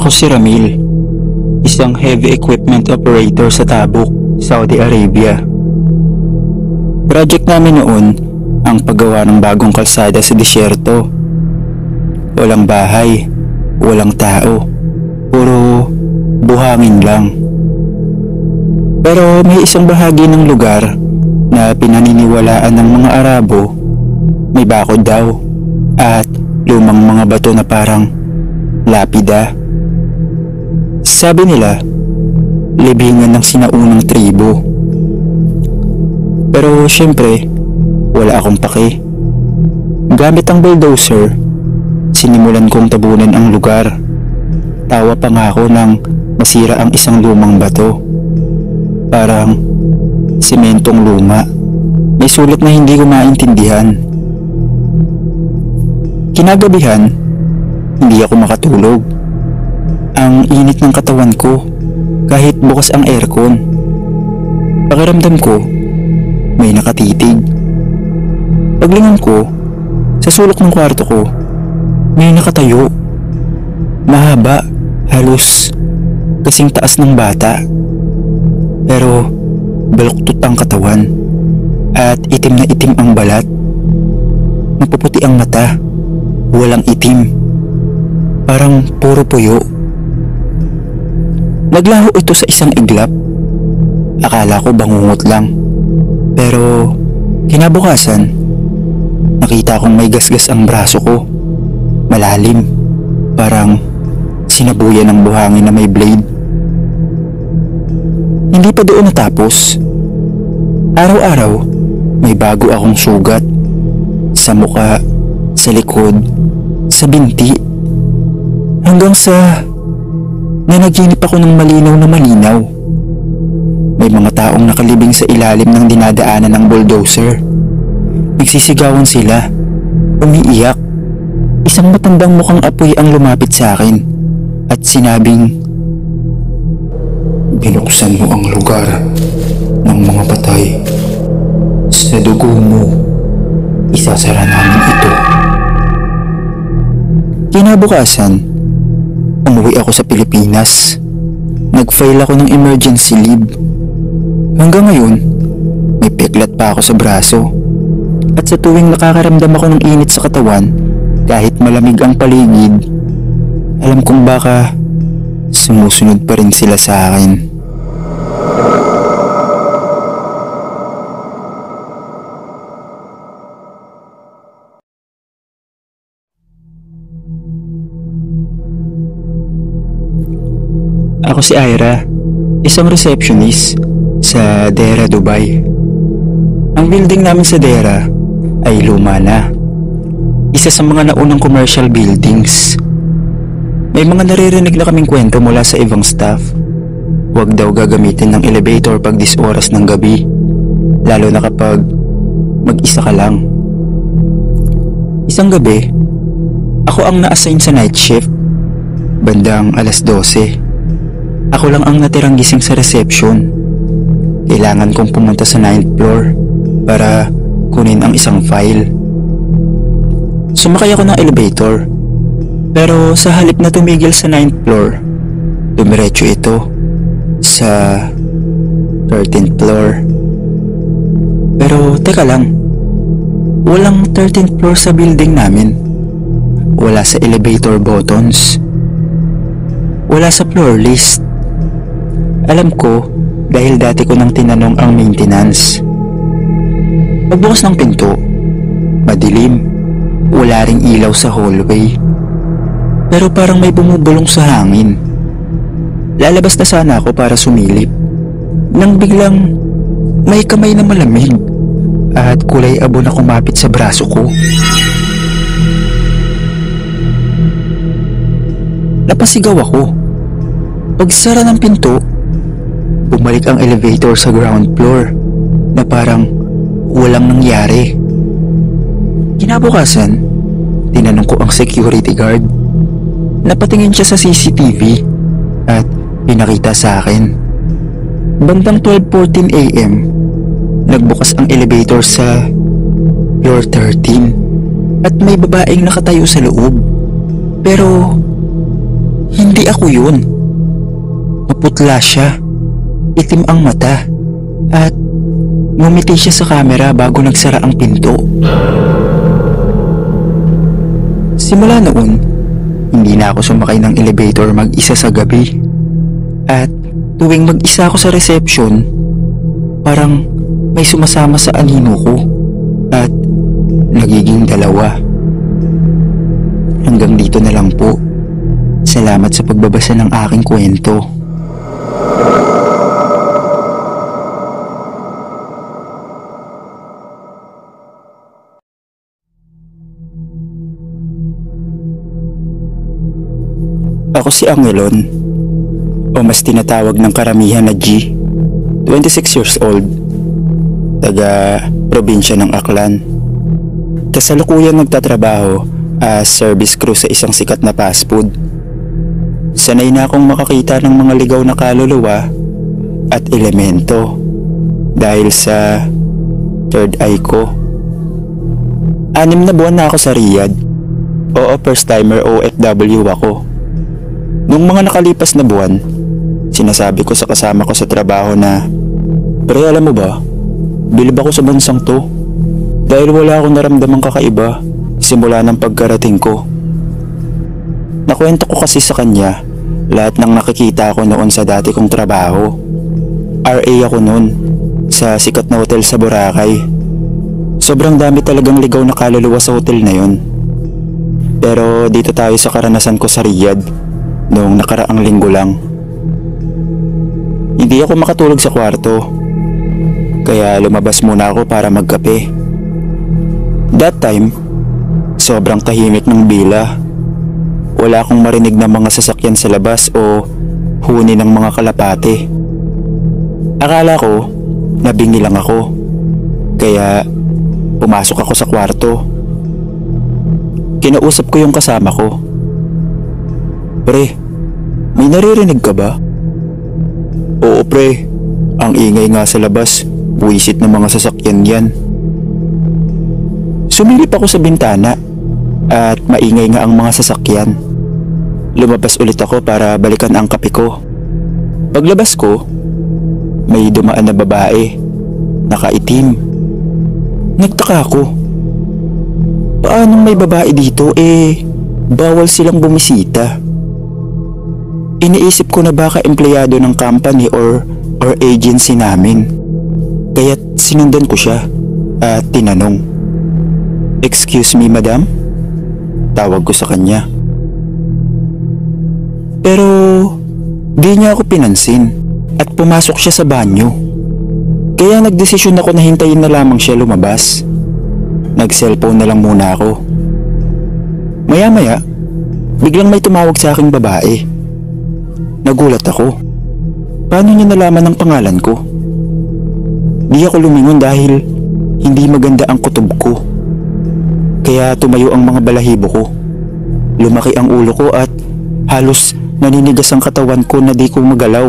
Ako si Ramil, isang heavy equipment operator sa Tabuk, Saudi Arabia. Project namin noon ang paggawa ng bagong kalsada sa disyerto. Walang bahay, walang tao, puro buhangin lang. Pero may isang bahagi ng lugar na pinaniniwalaan ng mga Arabo, may bakod daw at lumang mga bato na parang lapida. Sabi nila, libingan ng sinaunang tribo. Pero syempre, wala akong pake. Gamit ang bulldozer, sinimulan kong tabunan ang lugar. Tawa pa nga ako nang masira ang isang lumang bato. Parang sementong luma. May sulat na hindi ko maintindihan. Kinagabihan, hindi ako makatulog. Ang init ng katawan ko kahit bukas ang aircon. Pakiramdam ko, may nakatitig. Paglingon ko, sa sulok ng kwarto ko, may nakatayo. Mahaba, halos kasing taas ng bata. Pero baluktot ang katawan at itim na itim ang balat. Mapuputi ang mata, walang itim. Parang puro puyo. Naglaho ito sa isang iglap. Akala ko bangungot lang. Pero kinabukasan, nakita kong may gasgas ang braso ko. Malalim, parang sinabuyan ng buhangin na may blade. Hindi pa doon natapos. Araw-araw, may bago akong sugat. Sa muka, sa likod, sa binti. Hanggang sa nanaginip ako ng malinaw na malinaw. May mga taong nakalibing sa ilalim ng dinadaanan ng bulldozer. Nagsisigawan sila, umiiyak. Isang matandang mukhang apoy ang lumapit sa akin at sinabing, "Binuksan mo ang lugar ng mga patay. Sa dugo mo, isasara namin ito." Kinabukasan, umuwi ako sa Pilipinas. Nag-file ako ng emergency leave. Hanggang ngayon, may peklat pa ako sa braso. At sa tuwing nakakaramdam ako ng init sa katawan, kahit malamig ang paligid, alam kong baka sumusunod pa rin sila sa akin. Ako si Ira, isang receptionist sa Deira, Dubai. Ang building namin sa Deira ay luma na. Isa sa mga naunang commercial buildings. May mga naririnig na kaming kwento mula sa ibang staff. Huwag daw gagamitin ng elevator pag 10 oras ng gabi, lalo na kapag mag-isa ka lang. Isang gabi, ako ang na-assign sa night shift. Bandang alas 12. Ako lang ang natirang gising sa reception. Kailangan kong pumunta sa 9th floor para kunin ang isang file. Sumakay ako ng elevator, pero sa halip na tumigil sa 9th floor, dumiretso ito sa 13th floor. Pero teka lang, walang 13th floor sa building namin. Wala sa elevator buttons. Wala sa floor list. Alam ko dahil dati ko nang tinanong ang maintenance. Pagbukas ng pinto, madilim. Wala ring ilaw sa hallway. Pero parang may bumubulong sa hangin. Lalabas na sana ako para sumilip, nang biglang may kamay na malamig at kulay abo na kumapit sa braso ko. Napasigaw ako. Pagsara ng pinto, bumalik ang elevator sa ground floor na parang walang nangyari. Kinabukasan, tinanong ko ang security guard. Napatingin siya sa CCTV at pinakita sa akin. Bandang 12:14 AM, nagbukas ang elevator sa floor 13 at may babaeng nakatayo sa loob. Pero Hindi ako yun. Maputla siya, itim ang mata, at ngumiti siya sa camera bago nagsara ang pinto. Simula noon, hindi na ako sumakay ng elevator mag-isa sa gabi. At tuwing mag-isa ako sa reception, parang may sumasama sa anino ko at nagiging dalawa. Hanggang dito na lang po. Salamat sa pagbabasa ng aking kwento. Ako si Angelon, o mas tinatawag ng karamihan na G, 26 years old, taga probinsya ng Aklan. Kasalukuyan nagtatrabaho as service crew sa isang sikat na fast food. Sanay na akong makakita ng mga ligaw na kaluluwa at elemento dahil sa third eye ko. 6 na buwan na ako sa Riyadh. Oo, first timer OFW ako. Nung mga nakalipas na buwan, sinasabi ko sa kasama ko sa trabaho na, "Pre, alam mo ba, bilib ako sa bansang to dahil wala akong naramdamang kakaiba simula ng pagkarating ko." Nakwento ko kasi sa kanya lahat ng nakikita ko noon sa dati kong trabaho. RA ako noon sa sikat na hotel sa Boracay. Sobrang dami talagang ligaw na kaluluwa sa hotel na yon. Pero dito tayo sa karanasan ko sa Riyadh noong nakaraang linggo lang. Hindi ako makatulog sa kwarto, kaya lumabas muna ako para magkape. That time, sobrang tahimik ng bila. Wala akong marinig ng mga sasakyan sa labas o huni ng mga kalapate. Akala ko, nabingi lang ako, kaya pumasok ako sa kwarto. Kinausap ko yung kasama ko. "Pre, may naririnig ka ba?" "Oo pre, ang ingay nga sa labas, buwisit ng mga sasakyan yan." Sumilip ako sa bintana at maingay nga ang mga sasakyan. Lumabas ulit ako para balikan ang kape ko. Paglabas ko, may dumaan na babae, nakaitim. Nagtaka ako. Paanong may babae dito bawal silang bumisita? Iniisip ko na baka empleyado ng company or agency namin. Kaya't sinundan ko siya at tinanong, "Excuse me, madam?" Tawag ko sa kanya. Pero di niya ako pinansin at pumasok siya sa banyo. Kaya nagdesisyon ako na hintayin na lamang siya lumabas. Nag-cellphone na lang muna ako. Maya-maya, biglang may tumawag sa aking babae. Nagulat ako. Paano niya nalaman ang pangalan ko? Di ako lumingon dahil hindi maganda ang kutob ko. Kaya tumayo ang mga balahibo ko. Lumaki ang ulo ko at halos naninigas ang katawan ko na di ko magalaw.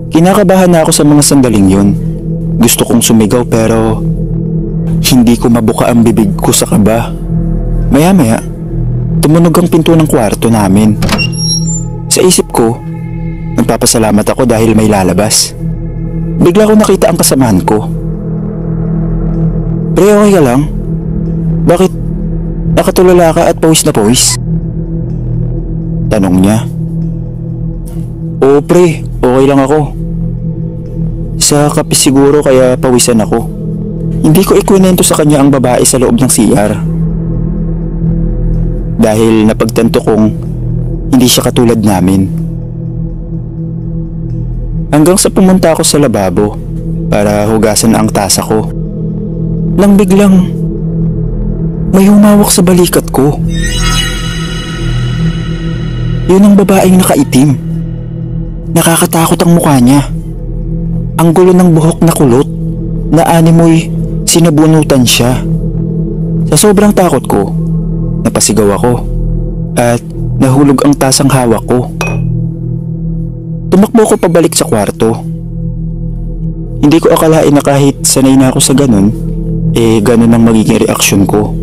Kinakabahan na ako sa mga sandaling yun. Gusto kong sumigaw pero hindi ko mabuka ang bibig ko sa kaba. Maya-maya, tumunog ang pinto ng kwarto namin. Sa isip ko, nagpapasalamat ako dahil may lalabas. Bigla ko nakita ang kasamahan ko. "Pre, okay ka lang? Bakit nakatulala ka at pawis na pawis?" Tanong niya. "Oo pre, okay lang ako. Sa kape siguro kaya pawisan ako." Hindi ko ikwento sa kanya ang babae sa loob ng CR. Dahil napagtanto kong hindi siya katulad namin. Hanggang sa pumunta ako sa lababo para hugasan ang tasa ko. Nang biglang may humawak sa balikat ko. Yun ang babaeng nakaitim. Nakakatakot ang mukha niya. Ang gulo ng buhok na kulot na animoy sinabunutan siya. Sa sobrang takot ko, napasigaw ako at nahulog ang tasang hawak ko. Tumakbo ko pabalik sa kwarto. Hindi ko akalain na kahit sanay na ako sa ganun, ganun ang magiging reaksyon ko.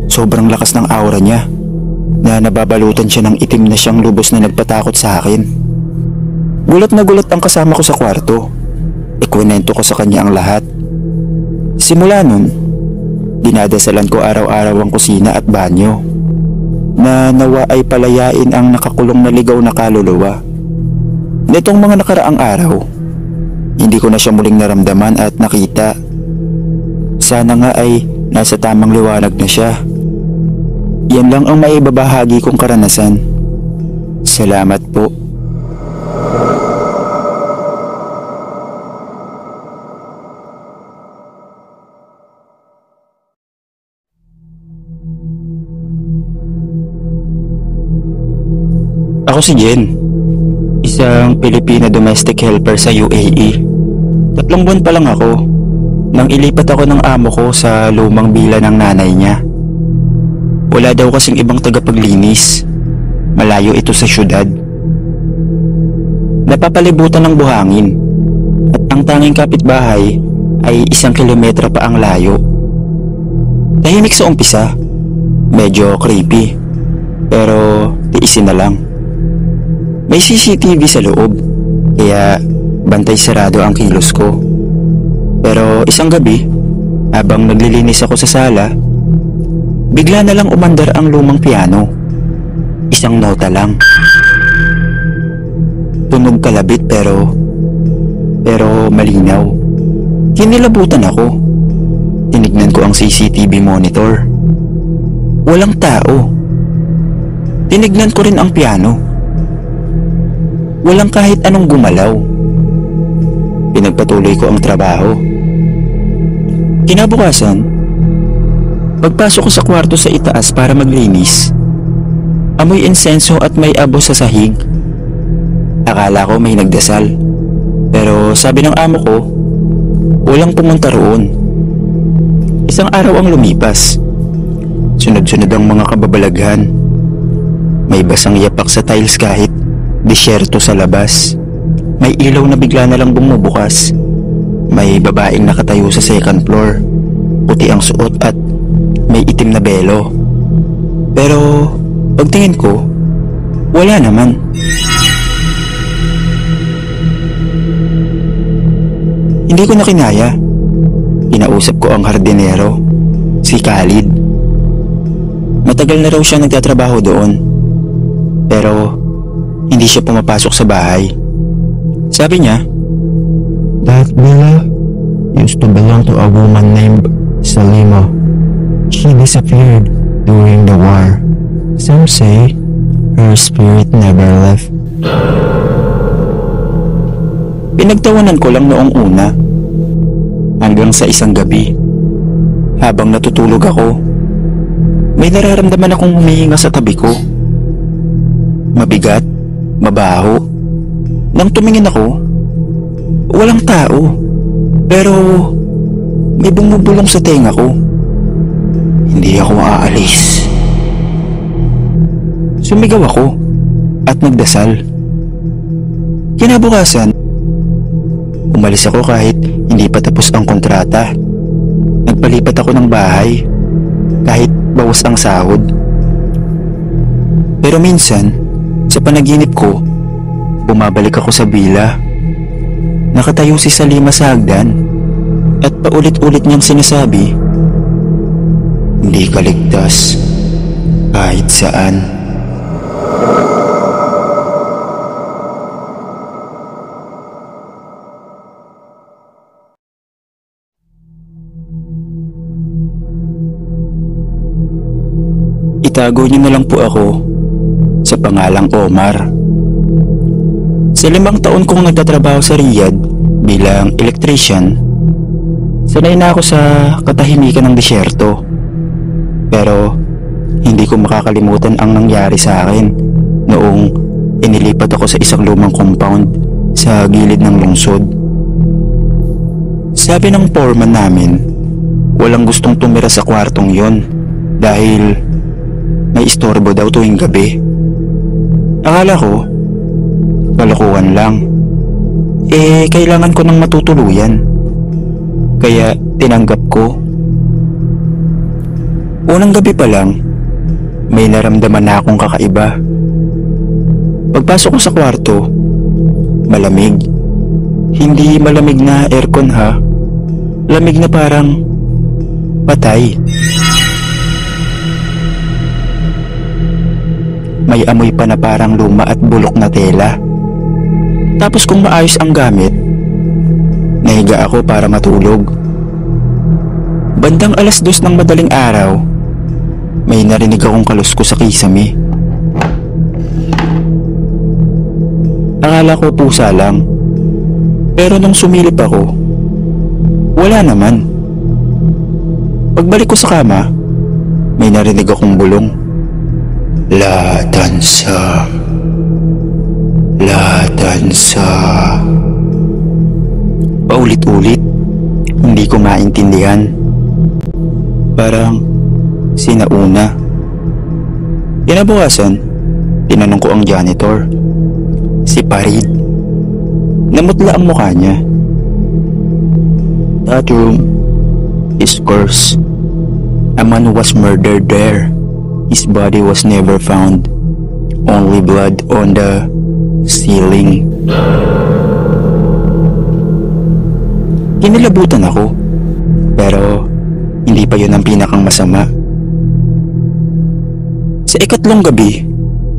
Sobrang lakas ng aura niya na nababalutan siya ng itim na siyang lubos na nagpatakot sa akin. Gulat na gulat ang kasama ko sa kwarto. Ikwento ko sa kanya ang lahat. Simula nun, dinadasalan ko araw-araw ang kusina at banyo na nawa ay palayain ang nakakulong na ligaw na kaluluwa. Nitong mga nakaraang araw, hindi ko na siya muling naramdaman at nakita. Sana nga ay nasa tamang liwanag na siya. Yan lang ang maibabahagi kong karanasan. Salamat po. Ako si Jen, isang Pilipina domestic helper sa UAE. 3 buwan pa lang ako nang ilipat ako ng amo ko sa lumang bila ng nanay niya. Wala daw kasing ibang tagapaglinis. Malayo ito sa syudad. Napapalibutan ng buhangin at ang tanging kapitbahay ay 1 kilometro pa ang layo. Tahimik sa umpisa, medyo creepy, pero tiisin na lang. May CCTV sa loob, kaya bantay sarado ang kilos ko. Pero isang gabi, habang naglilinis ako sa sala, bigla na lang umandar ang lumang piano. 1 nota lang. Tunog kalabit pero malinaw. Kinilabutan ako. Tinignan ko ang CCTV monitor. Walang tao. Tinignan ko rin ang piano. Walang kahit anong gumalaw. Pinagpatuloy ko ang trabaho. Kinabukasan, pagpasok ko sa kwarto sa itaas para maglinis, amoy insenso at may abo sa sahig. Akala ko may nagdasal, pero sabi ng amo ko, walang pumunta roon. Isang araw ang lumipas. Sunod-sunod ang mga kababalaghan. May basang yapak sa tiles kahit disyerto sa labas. May ilaw na bigla na lang bumubukas. May babaeng nakatayo sa 2nd floor. Puti ang suot at may itim na belo. Pero pagtingin ko, wala naman. Hindi ko na kinaya. Kinausap ko ang hardinero, si Khalid. Matagal na raw siya nagtatrabaho doon, pero hindi siya pumapasok sa bahay. Sabi niya, "That villa used to belong to a woman named Salima. She disappeared during the war. Some say her spirit never left." Pinagtawanan ko lang noong una, hanggang sa isang gabi, habang natutulog ako, may nararamdaman akong humihinga sa tabi ko. Mabigat, mabaho. Nang tumingin ako, walang tao, pero may bumubulong sa tenga ko. Hindi ako aalis. Sumigaw ako at nagdasal. Kinabukasan, umalis ako kahit hindi pa tapos ang kontrata. Nagpalipat ako ng bahay kahit bawas ang sahod. Pero minsan, sa panaginip ko, bumabalik ako sa villa. Nakatayo si Salima sa hagdan at paulit-ulit niyang sinasabi, "Hindi ka ligtas kahit saan." Itago niyo na lang po ako sa pangalang Omar. Sa 5 taon kong nagtatrabaho sa Riyadh bilang electrician, sanay na ako sa katahimikan ng disyerto. Pero hindi ko makakalimutan ang nangyari sa akin noong inilipat ako sa isang lumang compound sa gilid ng lungsod. Sabi ng foreman namin, walang gustong tumira sa kwartong yon dahil may istorbo daw tuwing gabi. Akala ko, kalokohan lang. Kailangan ko ng matutuluyan. Kaya tinanggap ko. Unang gabi pa lang, may naramdaman na akong kakaiba. Pagpasok ko sa kwarto, malamig. Hindi malamig na aircon ha. Lamig na parang patay. May amoy pa na parang luma at bulok na tela. Tapos kung maayos ang gamit, nahiga ako para matulog. Bandang 2:00 ng madaling araw, may narinig akong kalusko sa kisame. Akala ko pusa lang, pero nung sumilip ako, wala naman. Pagbalik ko sa kama, may narinig akong bulong. Latansa, latansa. Paulit-ulit, hindi ko maintindihan. Parang sinauna. Kinabukasan, tinanong ko ang janitor, si Parid. Namutla ang mukha niya. That room is cursed. A man was murdered there. His body was never found. Only blood on the ceiling. Kinilabutan ako, pero hindi pa yun ang pinakang masama. Sa ikatlong gabi,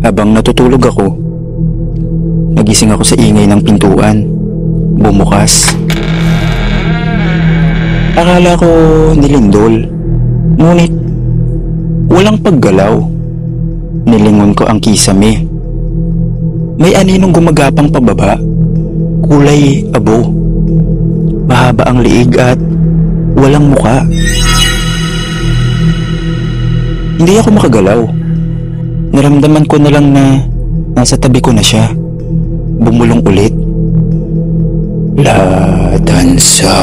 habang natutulog ako, nagising ako sa ingay ng pintuan. Bumukas. Akala ko nilindol, ngunit walang paggalaw. Nilingon ko ang kisame. May aninong gumagapang pababa, kulay abo. Mahaba ang liig at walang muka. Hindi ako makagalaw. Naramdaman ko na lang na nasa tabi ko na siya. Bumulong ulit. Latansa.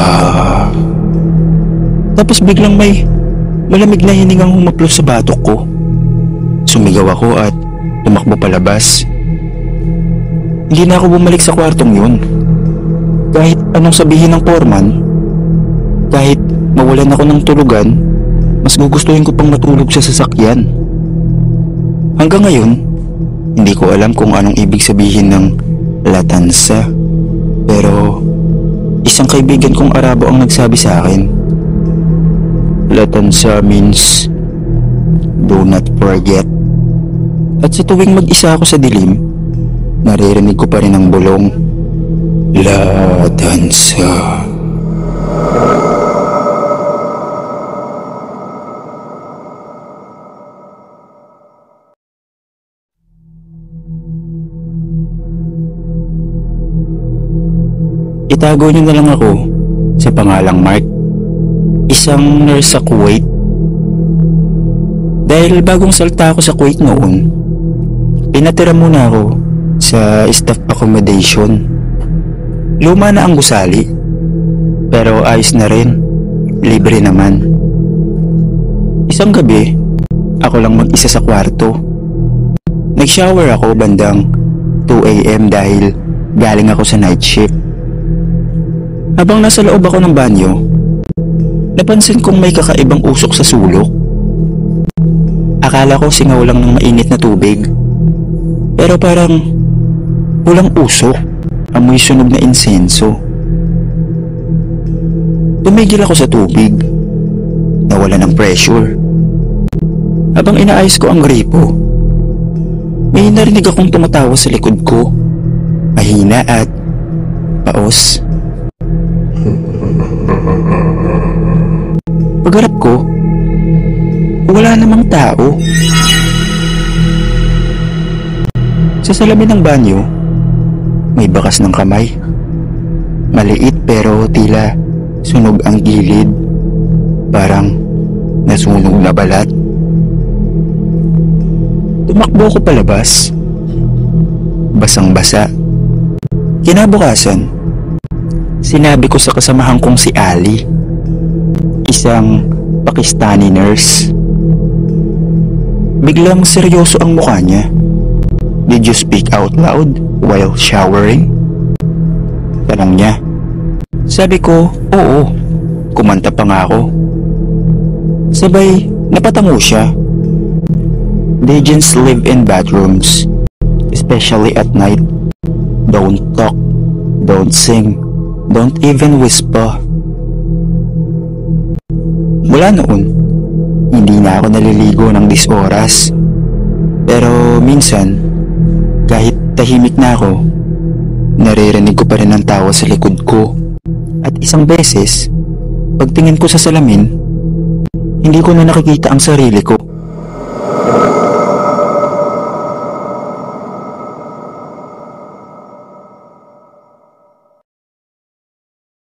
Tapos biglang may malamig na hiningang humaplos sa batok ko. Sumigaw ako at tumakbo palabas. Hindi na ako bumalik sa kwartong yun. Kahit anong sabihin ng foreman, kahit mawalan ako ng tulugan, mas gugustuhin ko pang matulog sa sasakyan. Hanggang ngayon, hindi ko alam kung anong ibig sabihin ng latansa. Pero isang kaibigan kong Arabo ang nagsabi sa akin. Latansa means do not forget. At sa tuwing mag-isa ako sa dilim, naririnig ko pa rin ang bulong. Latansa. Itago niyo na lang ako sa pangalang Mark, isang nurse sa Kuwait. Dahil bagong salta ako sa Kuwait noon, pinatira muna ako sa staff accommodation. Luma na ang gusali, pero ayos na rin, libre naman. Isang gabi, ako lang mag-isa sa kwarto. Nag-shower ako bandang 2 AM dahil galing ako sa night shift. Habang nasa loob ako ng banyo, napansin kong may kakaibang usok sa sulok. Akala ko singaw lang ng mainit na tubig, pero parang walang usok, amoy sunog na insenso. Tumigil ako sa tubig, nawala ng pressure. Habang inaayos ko ang gripo, may narinig akong tumatawa sa likod ko, mahina at paos. Pagharap ko, wala namang tao. Sa salamin ng banyo, may bakas ng kamay. Maliit pero tila sunog ang gilid. Parang nasunog na balat. Tumakbo ko palabas. Basang-basa. Kinabukasan, sinabi ko sa kasamahan kong si Ali, isang Pakistani nurse. Biglang seryoso ang mukha niya. Did you speak out loud while showering? Tanong niya. Sabi ko, oo. Kumanta pa nga ako. Sabay, napatango siya. Legends live in bathrooms, especially at night. Don't talk, don't sing, don't even whisper. Mula noon, hindi na ako naliligo ng 10 oras. Pero minsan, kahit tahimik na ako, naririnig ko pa rin ang tawa sa likod ko. At isang beses, pagtingin ko sa salamin, hindi ko na nakikita ang sarili ko.